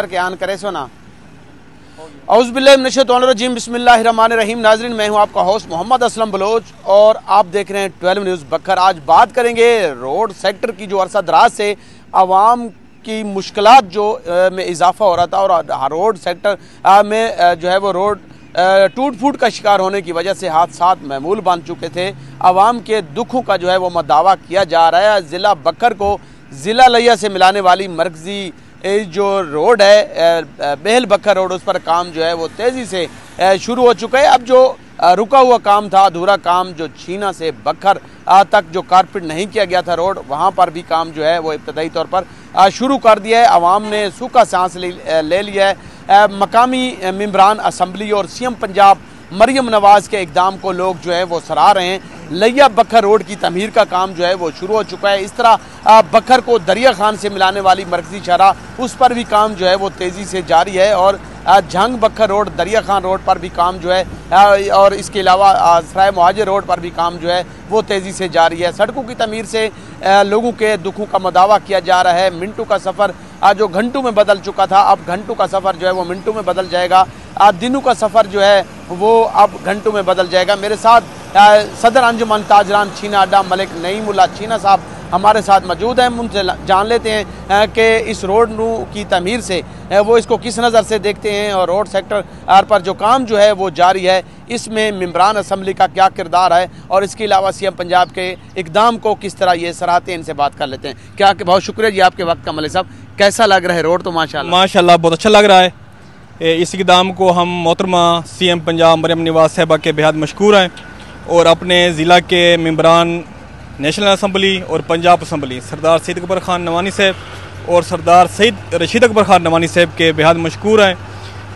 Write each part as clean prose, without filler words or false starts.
के आन करे सोना औज़ुबिल्लाहिमिनश्शैतानिर्रजीम बिस्मिल्लाहिर्रहमानिर्रहीम। नाज़रीन, मैं हूं आपका होस्ट मोहम्मद असलम बलोच और आप देख रहे हैं 12 न्यूज़ बखर। आज बात करेंगे रोड सेक्टर की, जो अरसा दराज से आवाम की मुश्किलात जो में इजाफा हो रहा था और रोड सेक्टर में जो है वो रोड टूट फूट का शिकार होने की वजह से हादसात मामूल बन चुके थे। आवाम के दुखों का जो है वो मदावा किया जा रहा है। ज़िला बकर को ज़िला लिया से मिलाने वाली मरकज़ी जो रोड है बेहल बकर रोड, उस पर काम जो है वो तेज़ी से शुरू हो चुका है। अब जो रुका हुआ काम था, अधूरा काम, जो छीना से बकर तक जो कारपेट नहीं किया गया था रोड, वहाँ पर भी काम जो है वो इब्तदाई तौर पर शुरू कर दिया है। आवाम ने सूखा सांस ले लिया है। मकामी मेंबरान असम्बली और सीएम पंजाब मरियम नवाज़ के इक़दाम को लोग जो है वो सराह रहे हैं। लिया बकर रोड की तमीर का काम जो है वो शुरू हो चुका है। इस तरह बकर को दरिया खान से मिलाने वाली मरकज़ी शहरा, उस पर भी काम जो है वो तेज़ी से जारी है और झंग बकर रोड, दरिया खान रोड पर भी काम जो है और इसके अलावा सराय मुहाजिर रोड पर भी काम जो है वो तेज़ी से जारी है। सड़कों की तमीर से लोगों के दुखों का मदावा किया जा रहा है। मिनटों का सफ़र जो घंटों में बदल चुका था, अब घंटों का सफ़र जो है वो मिनटों में बदल जाएगा। दिनों का सफ़र जो है वो अब घंटों में बदल जाएगा। मेरे साथ सदर अंजुमन ताजरान छीना अड्डा मलिक नईमुल्लाह छीना साहब हमारे साथ मौजूद हैं। उनसे जान लेते हैं कि इस रोड की तमीर से वो इसको किस नज़र से देखते हैं और रोड सेक्टर पर जो काम जो है वो जारी है, इसमें मेंबरान असम्बली का क्या किरदार है और इसके अलावा सीएम पंजाब के इक़दाम को किस तरह ये सराहते हैं। इनसे बात कर लेते हैं। क्या बहुत शुक्रिया जी आपके वक्त का। मलिक साहब, कैसा लग रहा है रोड? तो माशाल्लाह बहुत अच्छा लग रहा है। इस इक़दाम को हम मोहतरमा सीएम पंजाब मरियम नवाज़ साहिबा के बेहद मशकूर हैं और अपने ज़िला के मेंबरान नेशनल असम्बली और पंजाब असम्बली सरदार सईद अकबर खान नवानी साहब और सरदार सईद रशीद अकबर खान नवानी साहब के बेहद मशकूर हैं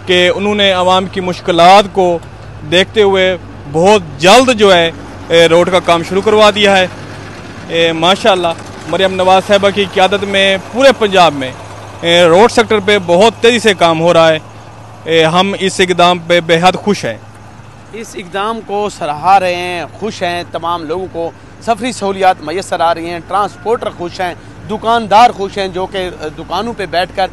कि उन्होंने आवाम की मुश्किलात को देखते हुए बहुत जल्द जो है रोड का काम शुरू करवा दिया है। माशाल्लाह मरियम नवाज़ साहिबा की क़यादत में पूरे पंजाब में रोड सेक्टर पे बहुत तेज़ी से काम हो रहा है। हम इस इक़दाम पे बेहद खुश हैं। इस इक़दाम को सराहा रहे हैं, खुश हैं। तमाम लोगों को सफरी सहूलियात मैसर आ रही हैं, ट्रांसपोर्टर खुश हैं, दुकानदार खुश हैं, जो कि दुकानों पे बैठकर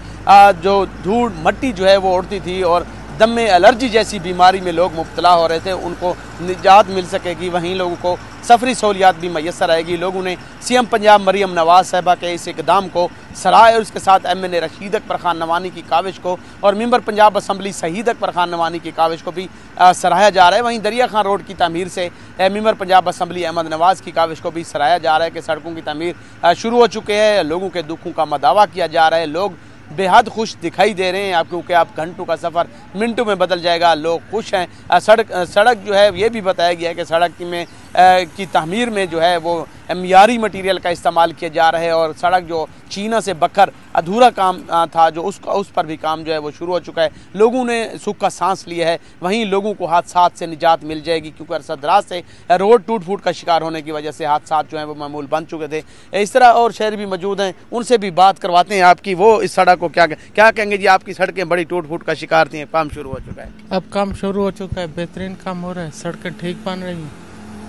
जो धूल मट्टी जो है वो उड़ती थी और दम में एलर्जी जैसी बीमारी में लोग मुब्तला हो रहे थे, उनको निजात मिल सकेगी। वहीं लोगों को सफरी सहूलियात भी मैसर आएगी। लोगों ने सीएम पंजाब मरियम नवाज़ साहिबा के इस इक़दाम को सराहा और उसके साथ MNA रशीद अकबर खान नवानी की काविश को और मेंबर पंजाब असम्बली शहीद अकबर खान नवानी की काविश को भी सराहा जा रहा है। वहीं दरिया खान रोड की तमीर से मेंबर पंजाब असम्बली अहमद नवाज़ की काविश को भी सराहा जा रहा है कि सड़कों की तमीर शुरू हो चुके हैं। लोगों के दुखों का मदावा किया जा रहा है। लोग बेहद खुश दिखाई दे रहे हैं आप, क्योंकि आप घंटों का सफ़र मिनटों में बदल जाएगा। लोग खुश हैं। सड़क जो है ये भी बताया गया है कि सड़क में की तमीर में जो है वो मियारी मटीरियल का इस्तेमाल किया जा रहा है और सड़क जो छीना से बकर अधूरा काम था जो उस पर भी काम जो है वो शुरू हो चुका है। लोगों ने सुख का सांस लिया है। वहीं लोगों को हादसात से निजात मिल जाएगी, क्योंकि अरसा दराज से रोड टूट फूट का शिकार होने की वजह से हादसात जो हैं वो मामूल बन चुके थे। इस तरह और शहर भी मौजूद हैं, उनसे भी बात करवाते हैं आपकी। वो इस सड़क को क्या कहेंगे जी? आपकी सड़कें बड़ी टूट फूट का शिकार थी, काम शुरू हो चुका है। अब काम शुरू हो चुका है, बेहतरीन काम हो रहा है, सड़कें ठीक बन रही हैं।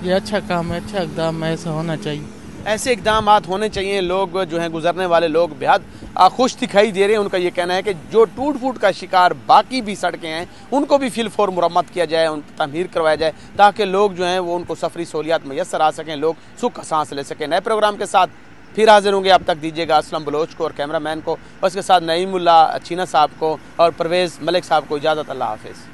ये अच्छा काम है, अच्छा इक़दाम है, ऐसा होना चाहिए। ऐसे इक़दाम होने चाहिए। लोग जो हैं, गुजरने वाले लोग बेहद खुश दिखाई दे रहे हैं। उनका ये कहना है कि जो टूट फूट का शिकार बाकी भी सड़कें हैं उनको भी फिल फॉर मुरम्मत किया जाए, उन तमीर करवाया जाए, ताकि लोग जो हैं वो उनको सफरी सहूलियात मैसर आ सकें, लोग सुख का सांस ले सकें। नए प्रोग्राम के साथ फिर हाजिर होंगे। अब तक दीजिएगा असलम बलोच को और कैमरामैन को और उसके साथ नईमुल्लाह छीना साहब को और परवेज़ मलिक साहब को इजाज़त। अल्लाह हाफिज़।